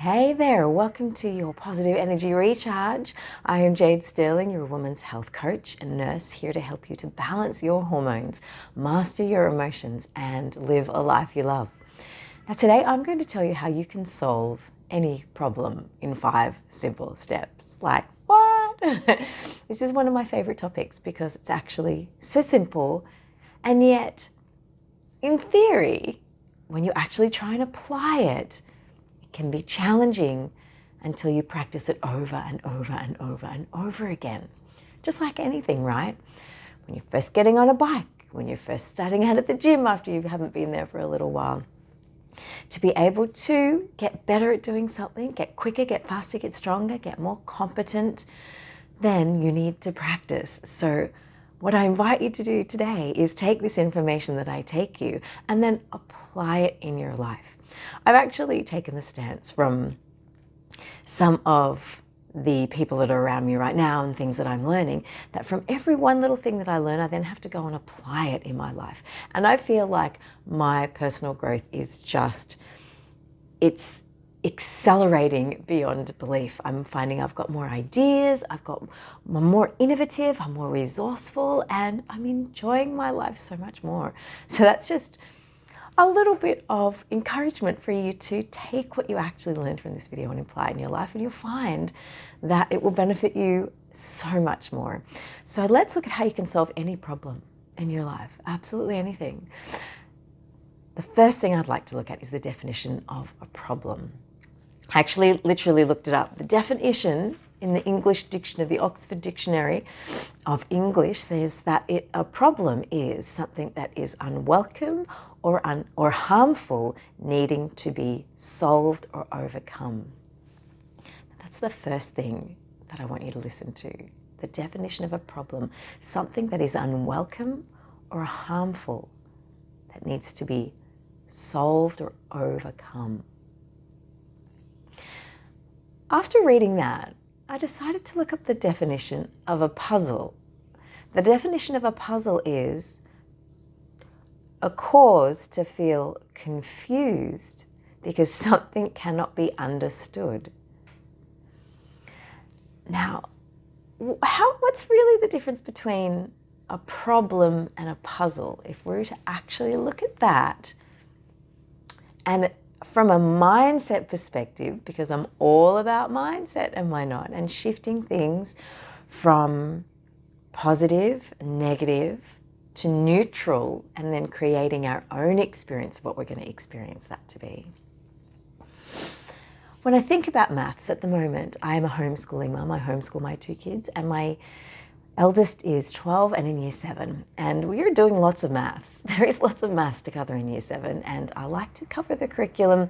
Hey there, welcome to your Positive Energy Recharge. I am Jade Sterling, your woman's health coach and nurse, here to help you to balance your hormones, master your emotions, and live a life you love. Now today I'm going to tell you how you can solve any problem in 5 simple steps. Like, what? This is one of my favorite topics because it's actually so simple, and yet, in theory, when you actually try and apply it, can be challenging until you practice it over and over and over and over again. Just like anything, right? When you're first getting on a bike, when you're first starting out at the gym after you haven't been there for a little while. To be able to get better at doing something, get quicker, get faster, get stronger, get more competent, then you need to practice. So what I invite you to do today is take this information that I take you and then apply it in your life. I've actually taken the stance from some of the people that are around me right now and things that I'm learning, that from every one little thing that I learn, I then have to go and apply it in my life. And I feel like my personal growth is it's accelerating beyond belief. I'm finding I've got more ideas, I'm more innovative, I'm more resourceful, and I'm enjoying my life so much more. So that's just a little bit of encouragement for you to take what you actually learned from this video and apply it in your life, and you'll find that it will benefit you so much more. So let's look at how you can solve any problem in your life, absolutely anything. The first thing I'd like to look at is the definition of a problem. I actually literally looked it up. The definition in the English dictionary, the Oxford Dictionary of English, says that a problem is something that is unwelcome or harmful, needing to be solved or overcome. That's the first thing that I want you to listen to. The definition of a problem, something that is unwelcome or harmful, that needs to be solved or overcome. After reading that, I decided to look up the definition of a puzzle. The definition of a puzzle is a cause to feel confused because something cannot be understood. Now, what's really the difference between a problem and a puzzle? If we were to actually look at that, and from a mindset perspective, because I'm all about mindset, am I not? And shifting things from positive, negative, to neutral, and then creating our own experience of what we're going to experience that to be. When I think about maths at the moment, I am a homeschooling mum. I homeschool my 2 kids, and my eldest is 12 and in year 7, and we are doing lots of maths. There is lots of maths to cover in year 7, and I like to cover the curriculum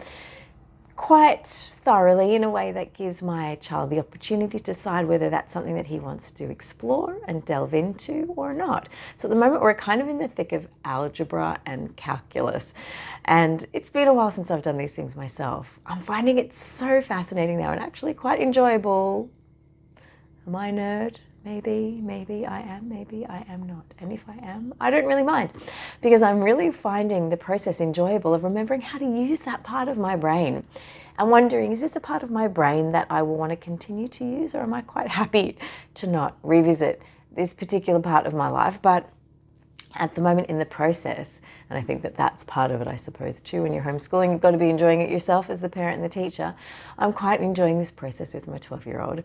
quite thoroughly in a way that gives my child the opportunity to decide whether that's something that he wants to explore and delve into or not. So at the moment we're kind of in the thick of algebra and calculus, and it's been a while since I've done these things myself. I'm finding it so fascinating now and actually quite enjoyable. Am I a nerd? Maybe I am, maybe I am not. And if I am, I don't really mind, because I'm really finding the process enjoyable of remembering how to use that part of my brain and wondering, is this a part of my brain that I will want to continue to use, or am I quite happy to not revisit this particular part of my life? But at the moment in the process, and I think that that's part of it, I suppose, too, when you're homeschooling, you've got to be enjoying it yourself as the parent and the teacher. I'm quite enjoying this process with my 12-year-old.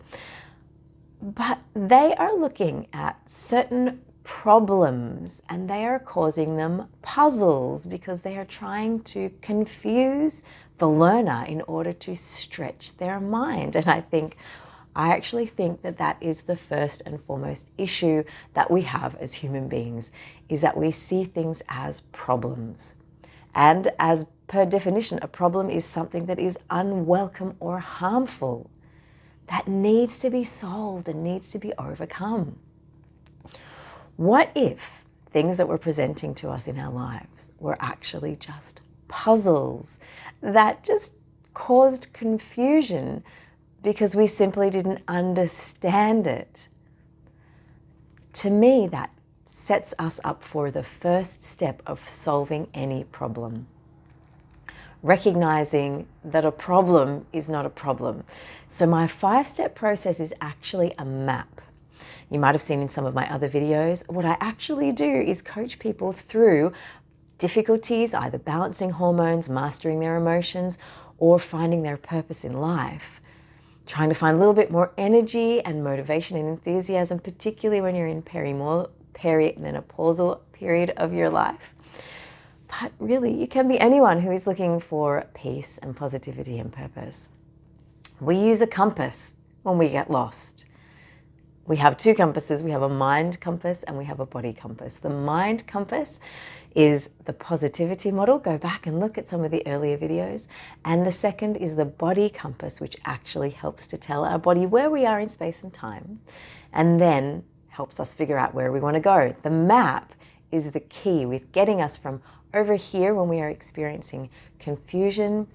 But they are looking at certain problems and they are causing them puzzles because they are trying to confuse the learner in order to stretch their mind. And I actually think that that is the first and foremost issue that we have as human beings, is that we see things as problems. And as per definition, a problem is something that is unwelcome or harmful, that needs to be solved and needs to be overcome. What if things that were presenting to us in our lives were actually just puzzles that just caused confusion because we simply didn't understand it? To me, that sets us up for the first step of solving any problem. recognizing that a problem is not a problem. So my 5-step process is actually a map. You might have seen in some of my other videos, what I actually do is coach people through difficulties, either balancing hormones, mastering their emotions, or finding their purpose in life. Trying to find a little bit more energy and motivation and enthusiasm, particularly when you're in perimenopausal period of your life. But really, you can be anyone who is looking for peace and positivity and purpose. We use a compass when we get lost. We have 2 compasses. We have a mind compass and we have a body compass. The mind compass is the positivity model. Go back and look at some of the earlier videos. And the second is the body compass, which actually helps to tell our body where we are in space and time, and then helps us figure out where we want to go. The map is the key with getting us from over here when we are experiencing confusion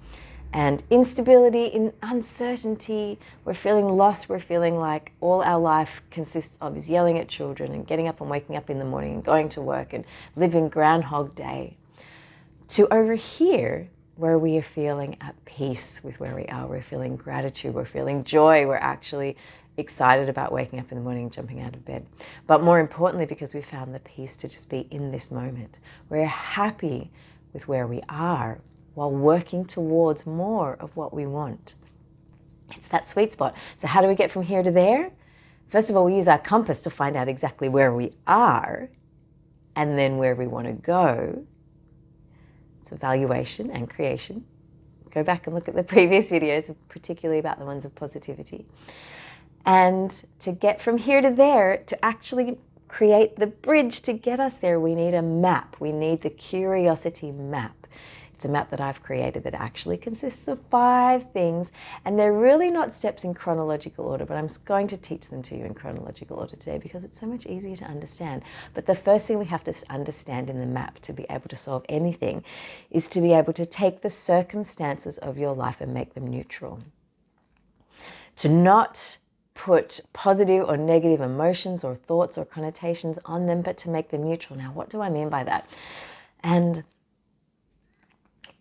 and instability, in uncertainty, we're feeling lost, we're feeling like all our life consists of is yelling at children and getting up and waking up in the morning and going to work and living Groundhog Day, to over here where we are feeling at peace with where we are. We're feeling gratitude, we're feeling joy, we're actually excited about waking up in the morning and jumping out of bed. But more importantly, because we found the peace to just be in this moment, we're happy with where we are, while working towards more of what we want. It's that sweet spot. So how do we get from here to there? First of all, we use our compass to find out exactly where we are and then where we want to go. It's evaluation and creation. Go back and look at the previous videos, particularly about the ones of positivity. And to get from here to there, to actually create the bridge to get us there, we need a map. We need the curiosity map. It's a map that I've created that actually consists of 5 things, and they're really not steps in chronological order, but I'm going to teach them to you in chronological order today because it's so much easier to understand. But the first thing we have to understand in the map to be able to solve anything is to be able to take the circumstances of your life and make them neutral. To not put positive or negative emotions or thoughts or connotations on them, but to make them neutral. Now, what do I mean by that? And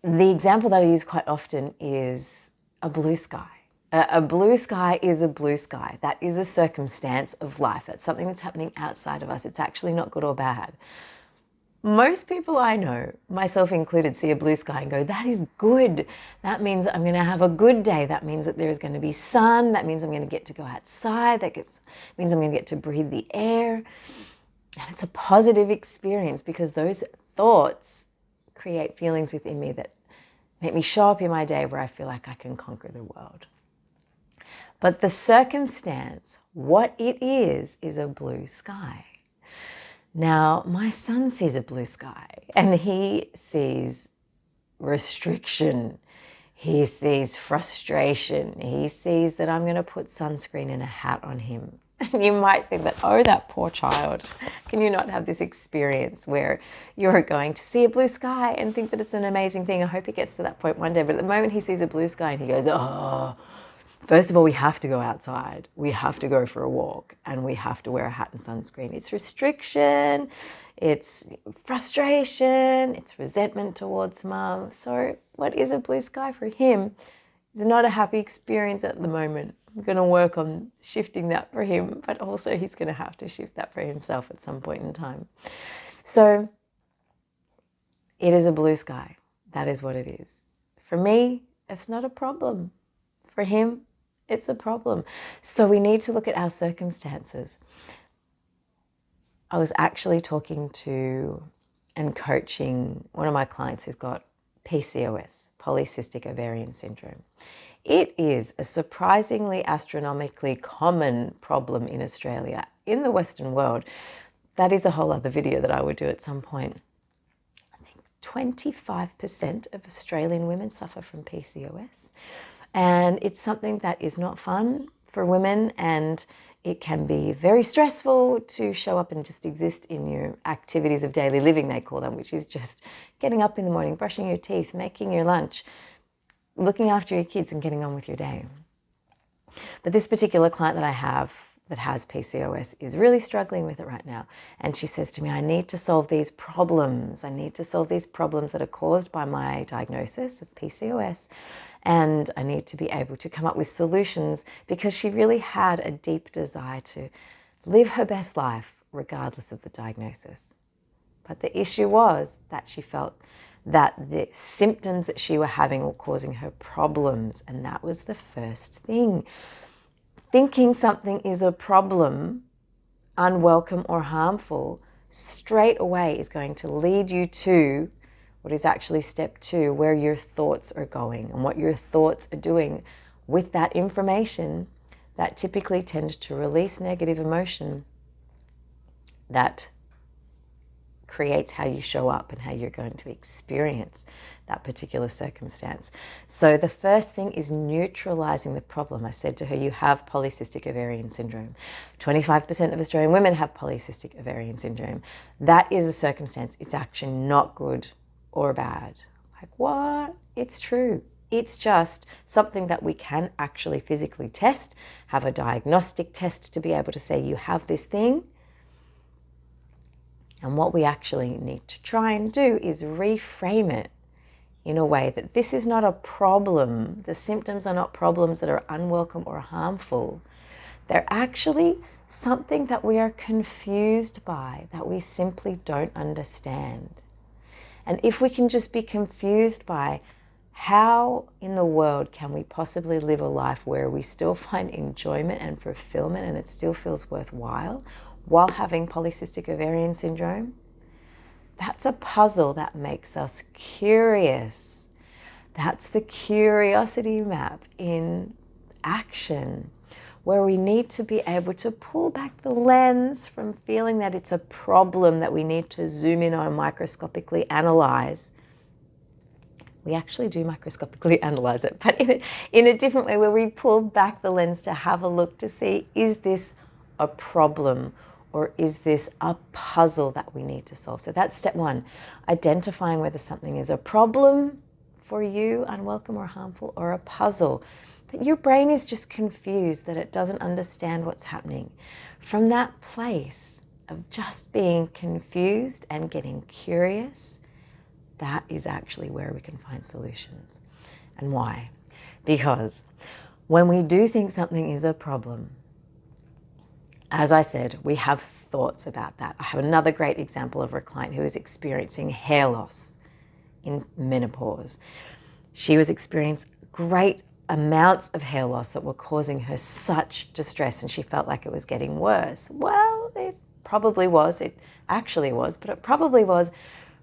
the example that I use quite often is a blue sky. A blue sky is a blue sky. That is a circumstance of life. That's something that's happening outside of us. It's actually not good or bad. Most people I know, myself included, see a blue sky and go, that is good. That means I'm going to have a good day. That means that there's going to be sun. That means I'm going to get to go outside. That means I'm going to get to breathe the air. And it's a positive experience because those thoughts create feelings within me that make me show up in my day where I feel like I can conquer the world. But the circumstance, what it is a blue sky. Now, my son sees a blue sky and he sees restriction. He sees frustration. He sees that I'm going to put sunscreen and a hat on him. And you might think that, oh, that poor child. Can you not have this experience where you're going to see a blue sky and think that it's an amazing thing? I hope he gets to that point one day. But at the moment he sees a blue sky and he goes, oh, first of all, we have to go outside. We have to go for a walk and we have to wear a hat and sunscreen. It's restriction, it's frustration, it's resentment towards mum. So what is a blue sky for him is not a happy experience at the moment. I'm going to work on shifting that for him, but also he's going to have to shift that for himself at some point in time. So it is a blue sky. That is what it is. For me, it's not a problem. For him, it's a problem. So we need to look at our circumstances. I was actually talking to and coaching one of my clients who's got PCOS, polycystic ovarian syndrome. It is a surprisingly astronomically common problem in Australia, in the Western world. That is a whole other video that I would do at some point. I think 25% of Australian women suffer from PCOS. And it's something that is not fun for women, and it can be very stressful to show up and just exist in your activities of daily living, they call them, which is just getting up in the morning, brushing your teeth, making your lunch, looking after your kids and getting on with your day. But this particular client that I have that has PCOS is really struggling with it right now. And she says to me, I need to solve these problems. I need to solve these problems that are caused by my diagnosis of PCOS. And I need to be able to come up with solutions, because she really had a deep desire to live her best life regardless of the diagnosis. But the issue was that she felt that the symptoms that she was having were causing her problems. And that was the first thing. Thinking something is a problem, unwelcome or harmful, straight away is going to lead you to what is actually step 2, where your thoughts are going and what your thoughts are doing with that information that typically tend to release negative emotion that creates how you show up and how you're going to experience that particular circumstance. So the first thing is neutralizing the problem. I said to her, you have polycystic ovarian syndrome. 25% of Australian women have polycystic ovarian syndrome. That is a circumstance. It's actually not good or bad. Like, what? It's true. It's just something that we can actually physically test, have a diagnostic test to be able to say you have this thing. And what we actually need to try and do is reframe it in a way that this is not a problem. The symptoms are not problems that are unwelcome or harmful. They're actually something that we are confused by, that we simply don't understand. And if we can just be confused by how in the world can we possibly live a life where we still find enjoyment and fulfillment and it still feels worthwhile while having polycystic ovarian syndrome, that's a puzzle that makes us curious. That's the curiosity map in action, where we need to be able to pull back the lens from feeling that it's a problem that we need to zoom in on and microscopically analyze. We actually do microscopically analyze it, but in a different way, where we pull back the lens to have a look to see, is this a problem? Or is this a puzzle that we need to solve? So that's step 1, identifying whether something is a problem for you, unwelcome or harmful, or a puzzle. That your brain is just confused, that it doesn't understand what's happening. From that place of just being confused and getting curious, that is actually where we can find solutions. And why? Because when we do think something is a problem, as I said, we have thoughts about that. I have another great example of a client who is experiencing hair loss in menopause. She was experiencing great amounts of hair loss that were causing her such distress, and she felt like it was getting worse. Well, it probably was. It actually was, but it probably was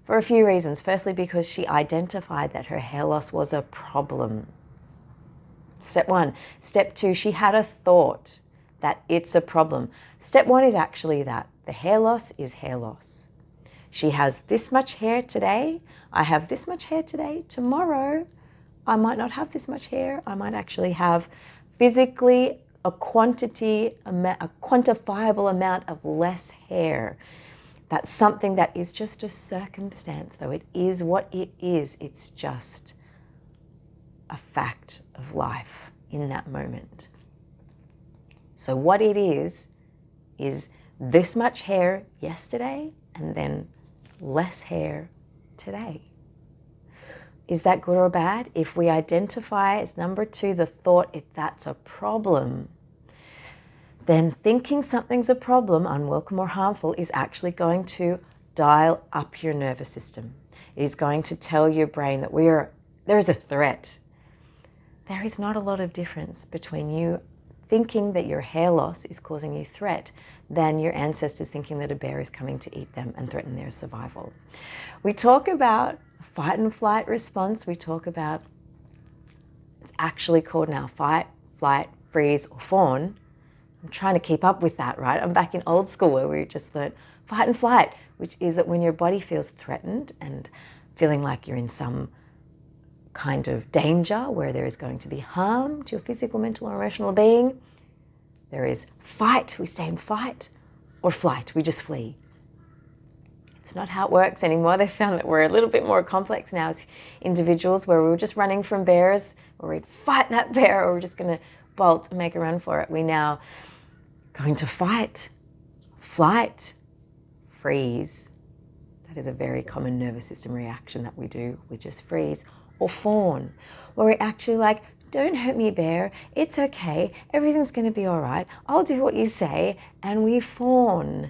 for a few reasons. Firstly, because she identified that her hair loss was a problem. Step 1. Step 2, she had a thought that it's a problem. Step 1 is actually that the hair loss is hair loss. She has this much hair today. I have this much hair today. Tomorrow, I might not have this much hair. I might actually have physically a quantifiable amount of less hair. That's something that is just a circumstance, though. It is what it is. It's just a fact of life in that moment. So what it is this much hair yesterday and then less hair today. Is that good or bad? If we identify as number 2 the thought, if that's a problem, then thinking something's a problem, unwelcome or harmful, is actually going to dial up your nervous system. It is going to tell your brain that there is a threat. There is not a lot of difference between you thinking that your hair loss is causing you threat than your ancestors thinking that a bear is coming to eat them and threaten their survival. We talk about fight and flight response. We talk about, it's actually called now fight, flight, freeze, or fawn. I'm trying to keep up with that, right? I'm back in old school where we just learned fight and flight, which is that when your body feels threatened and feeling like you're in some kind of danger where there is going to be harm to your physical, mental, or emotional being, there is fight, we stay in fight, or flight, we just flee. It's not how it works anymore. They found that we're a little bit more complex now as individuals, where we were just running from bears, or we'd fight that bear, or we're just going to bolt and make a run for it. We now going to fight, flight, freeze. That is a very common nervous system reaction that we do. We just freeze. Or fawn, where we're actually like, don't hurt me, bear. It's okay. Everything's going to be all right. I'll do what you say. And we fawn,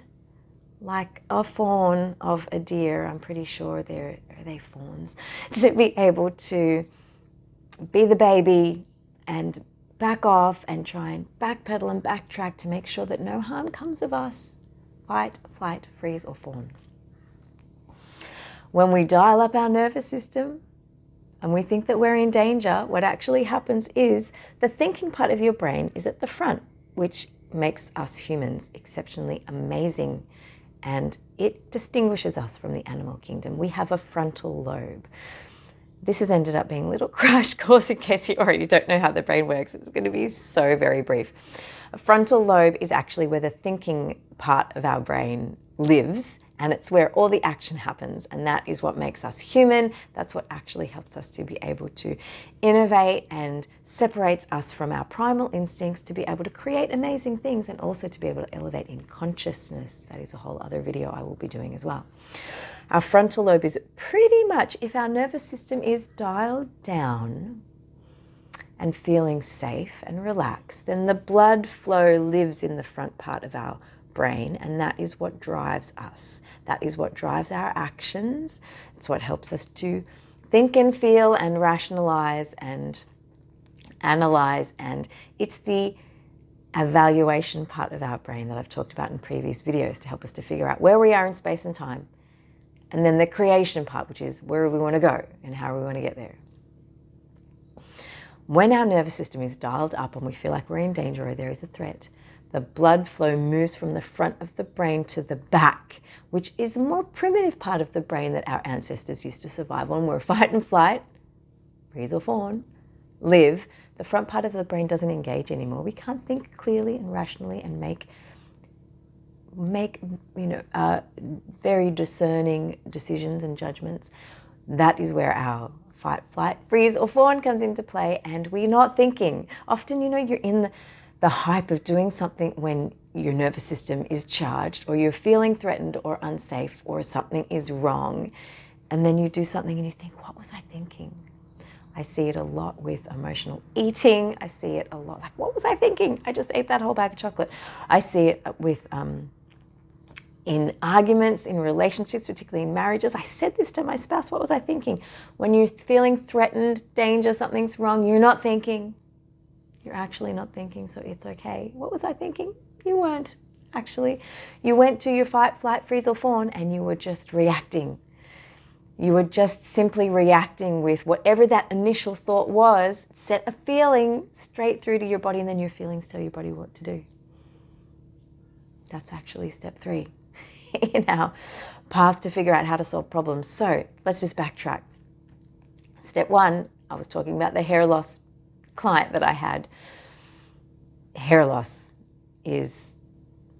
like a fawn of a deer. I'm pretty sure are they fawns? To be able to be the baby and back off and try and backpedal and backtrack to make sure that no harm comes of us. Fight, flight, freeze, or fawn. When we dial up our nervous system and we think that we're in danger, what actually happens is the thinking part of your brain is at the front, which makes us humans exceptionally amazing, and it distinguishes us from the animal kingdom. We have a frontal lobe. This has ended up being a little crash course in case you already don't know how the brain works. It's going to be so very brief. A frontal lobe is actually where the thinking part of our brain lives, and it's where all the action happens, and that is what makes us human. That's what actually helps us to be able to innovate and separates us from our primal instincts to be able to create amazing things and also to be able to elevate in consciousness. That is a whole other video I will be doing as well. Our frontal lobe is pretty much, if our nervous system is dialed down and feeling safe and relaxed, then the blood flow lives in the front part of our brain, and that is what drives us. That is what drives our actions. It's what helps us to think and feel and rationalize and analyze, and it's the evaluation part of our brain that I've talked about in previous videos to help us to figure out where we are in space and time. And then the creation part, which is where we want to go and how we want to get there. When our nervous system is dialed up and we feel like we're in danger or there is a threat, the blood flow moves from the front of the brain to the back, which is the more primitive part of the brain that our ancestors used to survive on. We're fight and flight, freeze or fawn, live. The front part of the brain doesn't engage anymore. We can't think clearly and rationally and make very discerning decisions and judgments. That is where our fight, flight, freeze, or fawn comes into play, and we're not thinking. Often, you're in the hype of doing something when your nervous system is charged, or you're feeling threatened or unsafe, or something is wrong, and then you do something and you think, what was I thinking? I see it a lot with emotional eating. I see it a lot like, what was I thinking? I just ate that whole bag of chocolate. I see it with in arguments, in relationships, particularly in marriages. I said this to my spouse, what was I thinking? When you're feeling threatened, danger, something's wrong, you're not thinking. You're actually not thinking, so it's okay. What was I thinking? You weren't, actually. You went to your fight, flight, freeze, or fawn, and you were just reacting. You were just simply reacting with whatever that initial thought was, set a feeling straight through to your body, and then your feelings tell your body what to do. That's actually step 3 in our path to figure out how to solve problems. So let's just backtrack. Step 1, I was talking about the hair loss client that I had. Hair loss is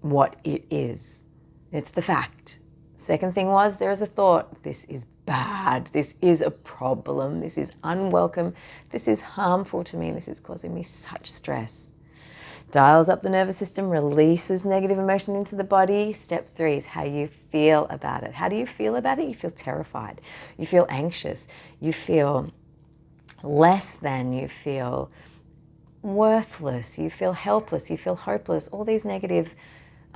what it is. It's the fact. Second thing was, there is a thought, this is bad, this is a problem, this is unwelcome, this is harmful to me, this is causing me such stress. Dials up the nervous system, releases negative emotion into the body. Step 3 is how you feel about it. How do you feel about it? You feel terrified, you feel anxious, you feel less than, you feel worthless, you feel helpless, you feel hopeless, all these negative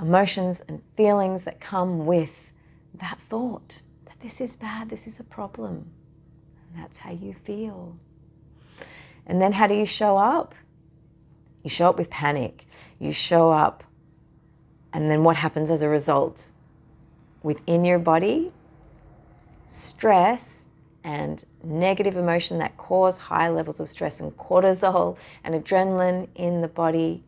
emotions and feelings that come with that thought that this is bad, this is a problem. And that's how you feel. And then how do you show up? You show up with panic. You show up, and then what happens as a result? Within your body, stress and negative emotion that cause high levels of stress and cortisol and adrenaline in the body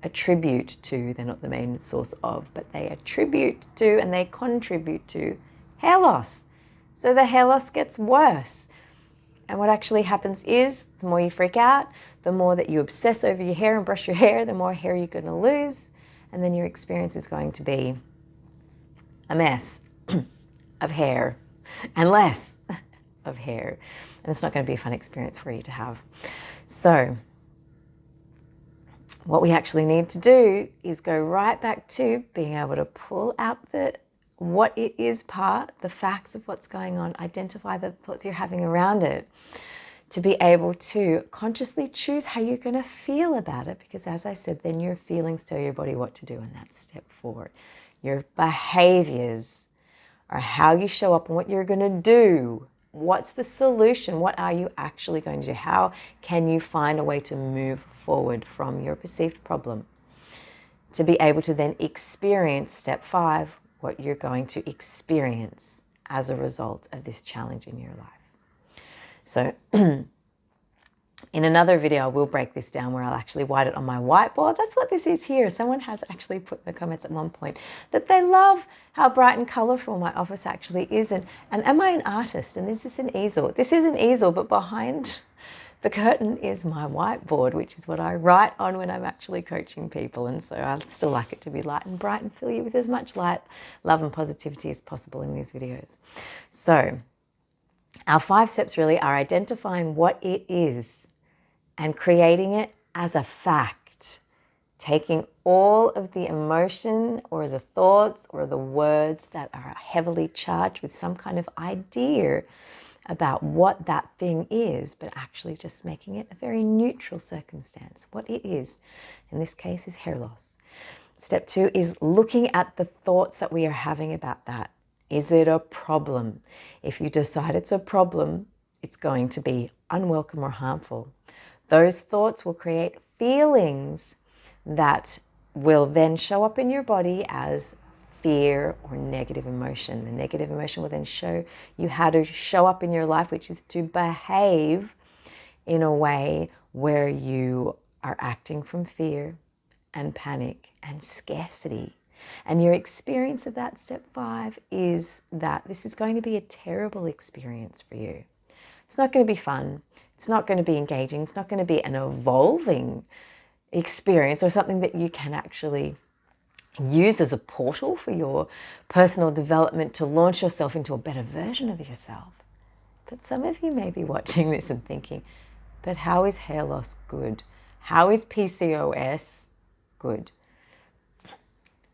attribute to, they're not the main source of, but they attribute to and they contribute to hair loss. So the hair loss gets worse. And what actually happens is, the more you freak out, the more that you obsess over your hair and brush your hair, the more hair you're going to lose, and then your experience is going to be a mess of hair and less of hair. And it's not going to be a fun experience for you to have. So what we actually need to do is go right back to being able to pull out what it is part, the facts of what's going on, identify the thoughts you're having around it, to be able to consciously choose how you're going to feel about it. Because as I said, then your feelings tell your body what to do, and that's step 4. Your behaviors are how you show up and what you're going to do. What's the solution? What are you actually going to do? How can you find a way to move forward from your perceived problem? To be able to then experience step 5, what you're going to experience as a result of this challenge in your life. So in another video, I will break this down where I'll actually write it on my whiteboard. That's what this is here. Someone has actually put in the comments at one point that they love how bright and colourful my office actually is. And am I an artist? And is this an easel? This is an easel, but behind the curtain is my whiteboard, which is what I write on when I'm actually coaching people. And so I still like it to be light and bright and fill you with as much light, love and positivity as possible in these videos. So our 5 steps really are identifying what it is and creating it as a fact, taking all of the emotion or the thoughts or the words that are heavily charged with some kind of idea about what that thing is, but actually just making it a very neutral circumstance. What it is, in this case, is hair loss. Step 2 is looking at the thoughts that we are having about that. Is it a problem? If you decide it's a problem, it's going to be unwelcome or harmful. Those thoughts will create feelings that will then show up in your body as fear or negative emotion. The negative emotion will then show you how to show up in your life, which is to behave in a way where you are acting from fear and panic and scarcity. And your experience of that, step 5, is that this is going to be a terrible experience for you. It's not going to be fun. It's not going to be engaging. It's not going to be an evolving experience or something that you can actually use as a portal for your personal development to launch yourself into a better version of yourself. But some of you may be watching this and thinking, but how is hair loss good? How is PCOS good?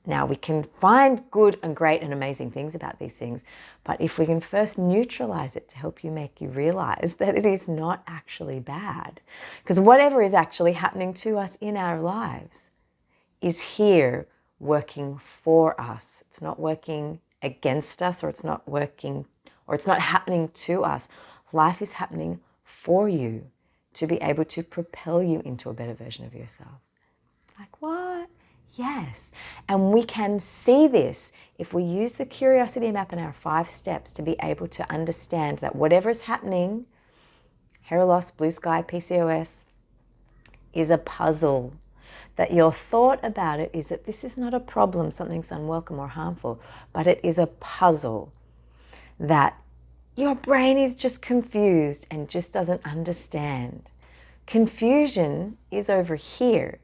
Now, we can find good and great and amazing things about these things, but if we can first neutralize it to help you make you realize that it is not actually bad, because whatever is actually happening to us in our lives is here working for us. It's not working against us, or it's not happening to us. Life is happening for you to be able to propel you into a better version of yourself. Like, what? Yes. And we can see this if we use the curiosity map in our 5 steps to be able to understand that whatever is happening, hair loss, blue sky, PCOS, is a puzzle. That your thought about it is that this is not a problem, something's unwelcome or harmful, but it is a puzzle. That your brain is just confused and just doesn't understand. Confusion is over here,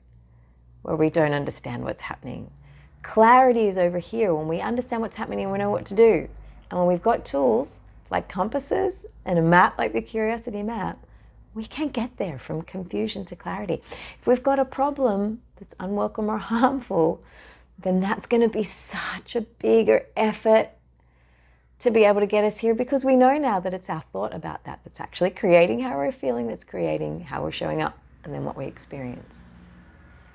where we don't understand what's happening. Clarity is over here when we understand what's happening and we know what to do. And when we've got tools like compasses and a map like the curiosity map, we can get there from confusion to clarity. If we've got a problem that's unwelcome or harmful, then that's going to be such a bigger effort to be able to get us here, because we know now that it's our thought about that that's actually creating how we're feeling, that's creating how we're showing up, and then what we experience.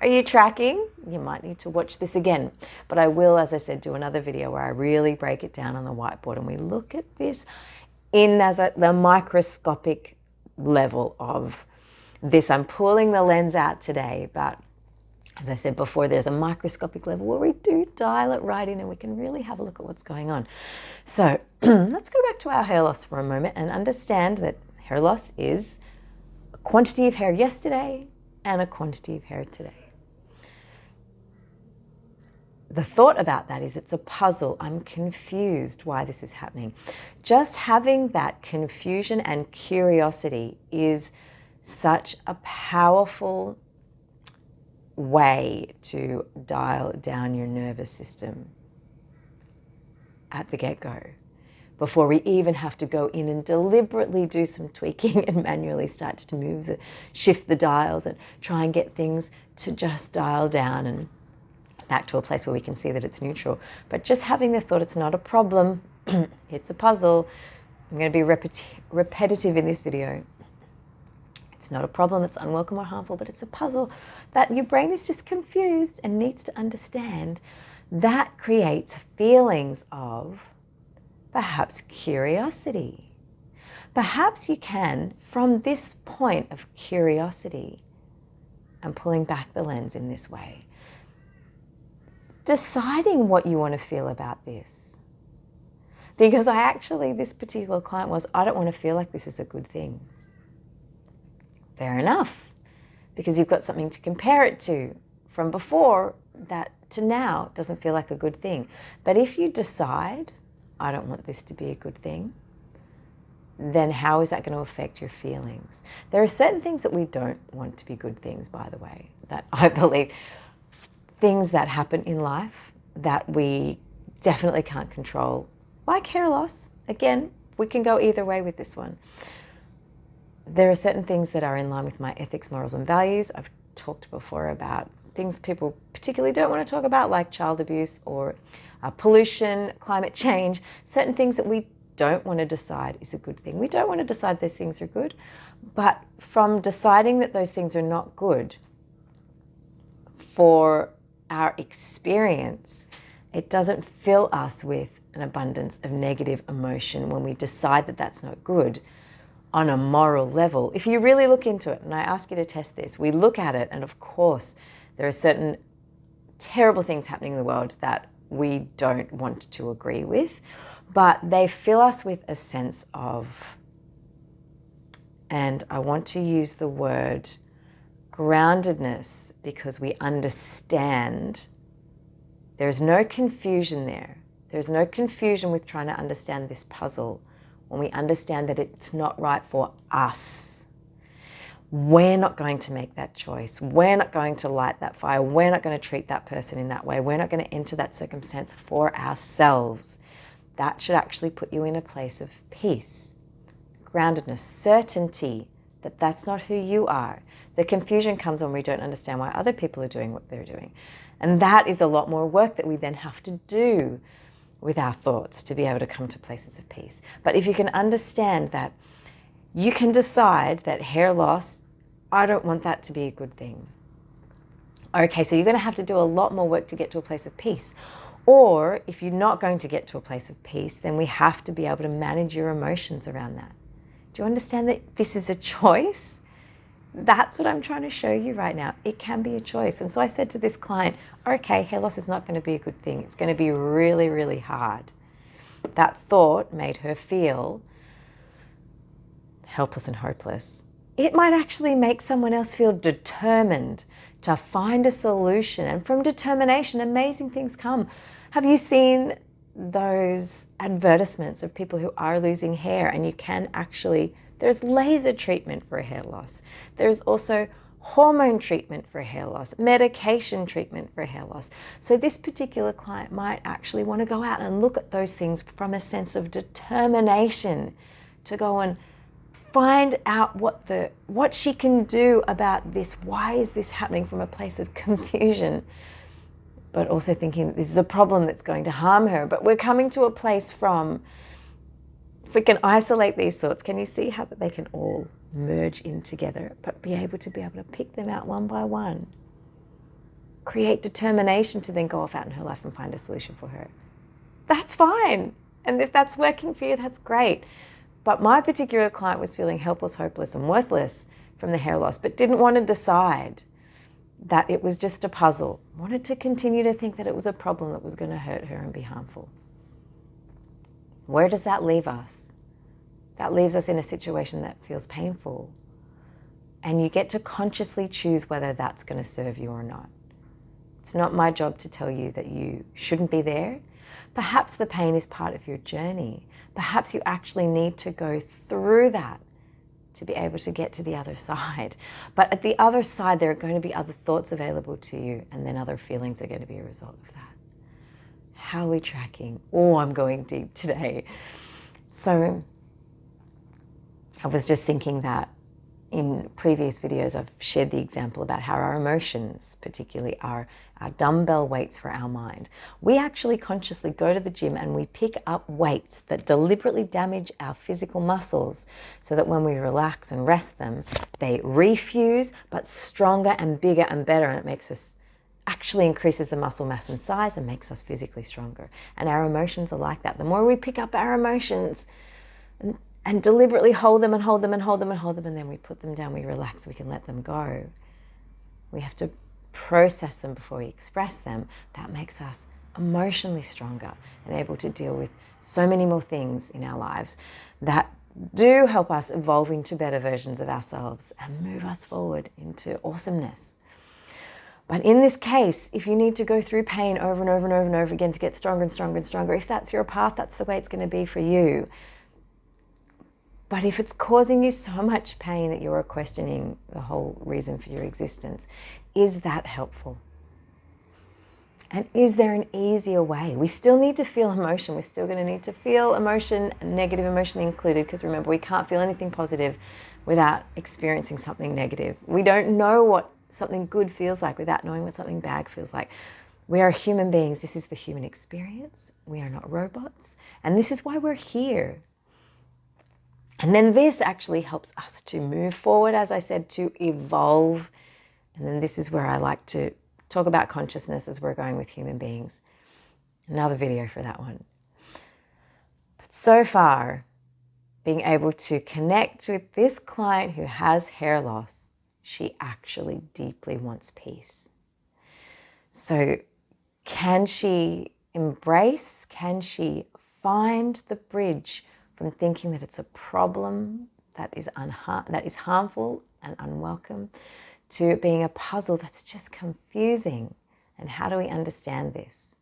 Are you tracking? You might need to watch this again. But I will, as I said, do another video where I really break it down on the whiteboard and we look at this in the microscopic level of this. I'm pulling the lens out today, but as I said before, there's a microscopic level where we do dial it right in and we can really have a look at what's going on. So let's go back to our hair loss for a moment and understand that hair loss is a quantity of hair yesterday and a quantity of hair today. The thought about that is it's a puzzle. I'm confused why this is happening. Just having that confusion and curiosity is such a powerful way to dial down your nervous system at the get-go. before we even have to go in and deliberately do some tweaking and manually start to shift the dials and try and get things to just dial down and back to a place where we can see that it's neutral. But just having the thought it's not a problem, it's a puzzle. I'm going to be repetitive in this video. It's not a problem, it's unwelcome or harmful, but it's a puzzle that your brain is just confused and needs to understand. That creates feelings of perhaps curiosity. Perhaps you can, from this point of curiosity and pulling back the lens in this way, deciding what you want to feel about this. Because this particular client was, I don't want to feel like this is a good thing. Fair enough, because you've got something to compare it to from before that to now doesn't feel like a good thing. But if you decide, I don't want this to be a good thing, then how is that going to affect your feelings? There are certain things that we don't want to be good things, by the way, that I believe, things that happen in life that we definitely can't control, like hair loss. Again, we can go either way with this one. There are certain things that are in line with my ethics, morals, and values. I've talked before about things people particularly don't want to talk about, like child abuse or pollution, climate change, certain things that we don't want to decide is a good thing. We don't want to decide those things are good, but from deciding that those things are not good for our experience, it doesn't fill us with an abundance of negative emotion when we decide that that's not good on a moral level. If you really look into it, and I ask you to test this, we look at it, and of course there are certain terrible things happening in the world that we don't want to agree with, but they fill us with a sense of, and I want to use the word groundedness, because we understand there's no confusion there. There's no confusion with trying to understand this puzzle when we understand that it's not right for us. We're not going to make that choice. We're not going to light that fire. We're not going to treat that person in that way. We're not going to enter that circumstance for ourselves. That should actually put you in a place of peace, groundedness, certainty that that's not who you are. The confusion comes when we don't understand why other people are doing what they're doing. And that is a lot more work that we then have to do with our thoughts to be able to come to places of peace. But if you can understand that you can decide that hair loss, I don't want that to be a good thing. Okay, so you're going to have to do a lot more work to get to a place of peace. Or if you're not going to get to a place of peace, then we have to be able to manage your emotions around that. Do you understand that this is a choice? That's what I'm trying to show you right now. It can be a choice. And so I said to this client, okay, hair loss is not going to be a good thing. It's going to be really, really hard. That thought made her feel helpless and hopeless. It might actually make someone else feel determined to find a solution. And from determination, amazing things come. Have you seen those advertisements of people who are losing hair? And you can actually, there's laser treatment for hair loss. There's also hormone treatment for hair loss, medication treatment for hair loss. So this particular client might actually want to go out and look at those things from a sense of determination to go and find out what she can do about this. Why is this happening from a place of confusion? But also thinking this is a problem that's going to harm her. But we're coming to a place from, if we can isolate these thoughts, can you see how they can all merge in together, but be able to pick them out one by one? Create determination to then go off out in her life and find a solution for her. That's fine. And if that's working for you, that's great. But my particular client was feeling helpless, hopeless, and worthless from the hair loss, but didn't want to decide that it was just a puzzle. Wanted to continue to think that it was a problem that was going to hurt her and be harmful. Where does that leave us? That leaves us in a situation that feels painful. And you get to consciously choose whether that's going to serve you or not. It's not my job to tell you that you shouldn't be there. Perhaps the pain is part of your journey. Perhaps you actually need to go through that to be able to get to the other side. But at the other side, there are going to be other thoughts available to you, and then other feelings are going to be a result of that. How are we tracking? Oh, I'm going deep today. So I was just thinking that in previous videos, I've shared the example about how our emotions, particularly our dumbbell weights for our mind. We actually consciously go to the gym and we pick up weights that deliberately damage our physical muscles so that when we relax and rest them, they refuse, but stronger and bigger and better. And it makes us, actually increases the muscle mass and size and makes us physically stronger. And our emotions are like that. The more we pick up our emotions and deliberately hold them and hold them and hold them and hold them, and then we put them down, we relax, we can let them go. We have to process them before we express them. That makes us emotionally stronger and able to deal with so many more things in our lives that do help us evolve into better versions of ourselves and move us forward into awesomeness. But in this case, if you need to go through pain over and over and over and over again to get stronger and stronger and stronger, if that's your path, that's the way it's going to be for you. But if it's causing you so much pain that you're questioning the whole reason for your existence, is that helpful? And is there an easier way? We still need to feel emotion. We're still going to need to feel emotion, negative emotion included, because remember, we can't feel anything positive without experiencing something negative. We don't know what something good feels like without knowing what something bad feels like. We are human beings. This is the human experience. We are not robots. And this is why we're here. And then this actually helps us to move forward, as I said, to evolve. And then this is where I like to talk about consciousness as we're going with human beings. Another video for that one. But so far, being able to connect with this client who has hair loss, she actually deeply wants peace. So can she embrace, can she find the bridge from thinking that it's a problem that is harmful and unwelcome to it being a puzzle that's just confusing? And how do we understand this?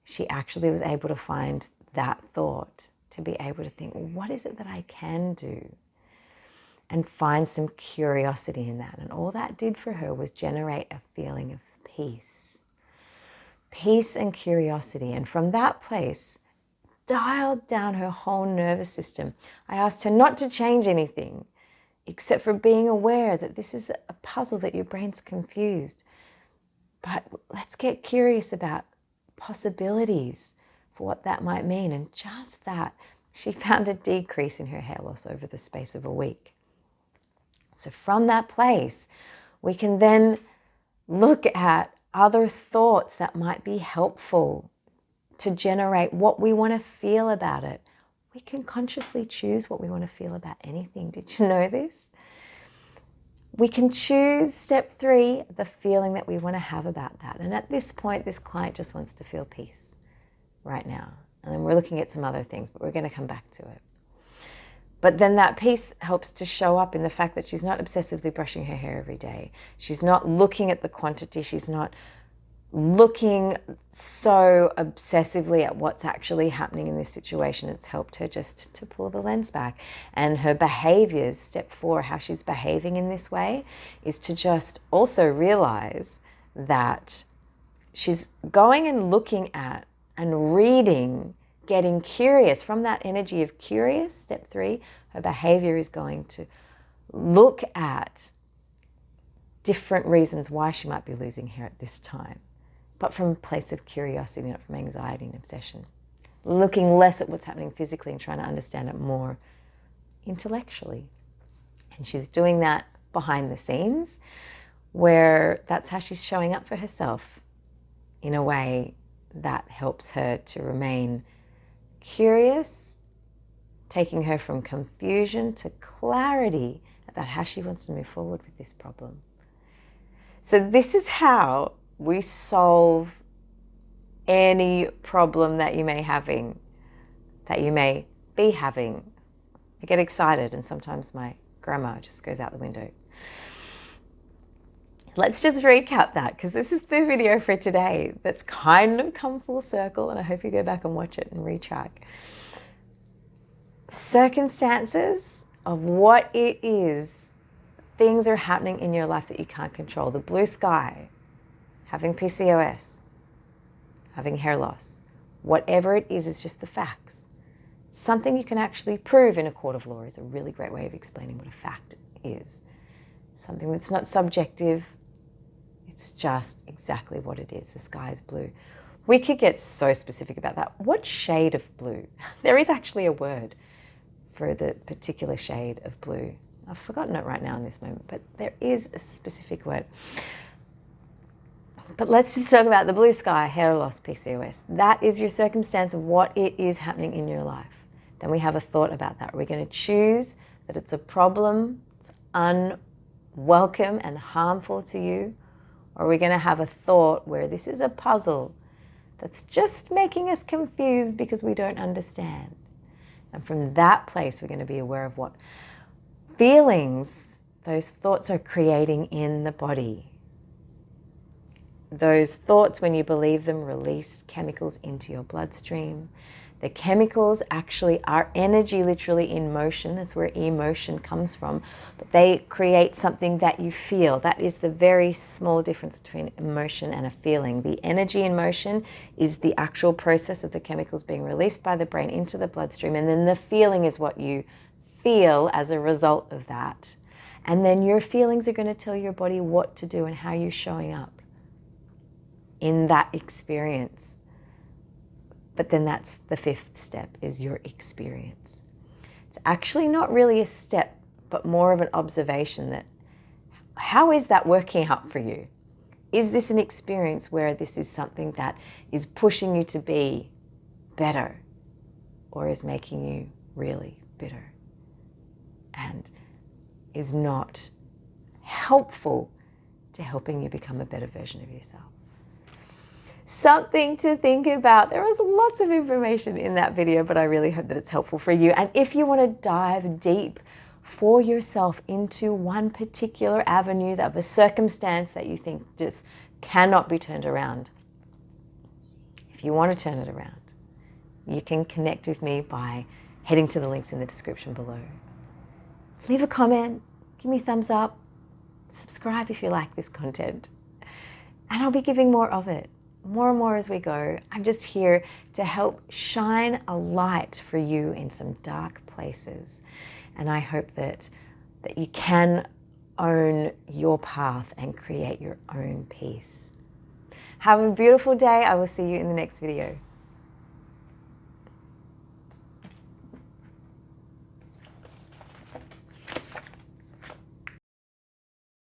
She actually was able to find that thought, to be able to think, well, what is it that I can do? And find some curiosity in that. And all that did for her was generate a feeling of peace. Peace and curiosity. And from that place, dialed down her whole nervous system. I asked her not to change anything, except for being aware that this is a puzzle, that your brain's confused. But let's get curious about possibilities for what that might mean. And just that, she found a decrease in her hair loss over the space of a week. So from that place, we can then look at other thoughts that might be helpful to generate what we want to feel about it. We can consciously choose what we want to feel about anything. Did you know this? We can choose, step 3, the feeling that we want to have about that. And at this point, this client just wants to feel peace right now. And then we're looking at some other things, but we're going to come back to it. But then that peace helps to show up in the fact that she's not obsessively brushing her hair every day. She's not looking at the quantity. She's not looking so obsessively at what's actually happening in this situation. It's helped her just to pull the lens back. And her behaviors, step 4, how she's behaving in this way, is to just also realize that she's going and looking at and reading, getting curious. From that energy of curious, step 3, her behavior is going to look at different reasons why she might be losing hair at this time, but from a place of curiosity, not from anxiety and obsession. Looking less at what's happening physically and trying to understand it more intellectually. And she's doing that behind the scenes, where that's how she's showing up for herself in a way that helps her to remain curious, taking her from confusion to clarity about how she wants to move forward with this problem. So this is how we solve any problem that you may be having. I get excited and sometimes my grammar just goes out the window. Let's just recap that, because this is the video for today that's kind of come full circle, and I hope you go back and watch it and retrack. Circumstances of what it is, things are happening in your life that you can't control. The blue sky, having PCOS, having hair loss, whatever it is just the facts. something you can actually prove in a court of law is a really great way of explaining what a fact is. Something that's not subjective, it's just exactly what it is. The sky is blue. We could get so specific about that. What shade of blue? There is actually a word for the particular shade of blue. I've forgotten it right now in this moment, but there is a specific word. But let's just talk about the blue sky, hair loss, PCOS. That is your circumstance of what it is happening in your life. Then we have a thought about that. We're going to choose that it's a problem, it's unwelcome and harmful to you, or we're going to have a thought where this is a puzzle that's just making us confused because we don't understand. And from that place, we're going to be aware of what feelings those thoughts are creating in the body. Those thoughts, when you believe them, release chemicals into your bloodstream. The chemicals actually are energy, literally in motion. That's where emotion comes from. But they create something that you feel. That is the very small difference between emotion and a feeling. The energy in motion is the actual process of the chemicals being released by the brain into the bloodstream. And then the feeling is what you feel as a result of that. And then your feelings are going to tell your body what to do and how you're showing up in that experience. But then that's the fifth step, is your experience. It's actually not really a step, but more of an observation that, how is that working out for you? Is this an experience where this is something that is pushing you to be better, or is making you really bitter and is not helpful to helping you become a better version of yourself? Something to think about. There was lots of information in that video, but I really hope that it's helpful for you. And if you want to dive deep for yourself into one particular avenue of a circumstance that you think just cannot be turned around, if you want to turn it around, you can connect with me by heading to the links in the description below. Leave a comment, give me a thumbs up, subscribe if you like this content, and I'll be giving more of it. More and more as we go. I'm just here to help shine a light for you in some dark places. And I hope that you can own your path and create your own peace. Have a beautiful day. I will see you in the next video.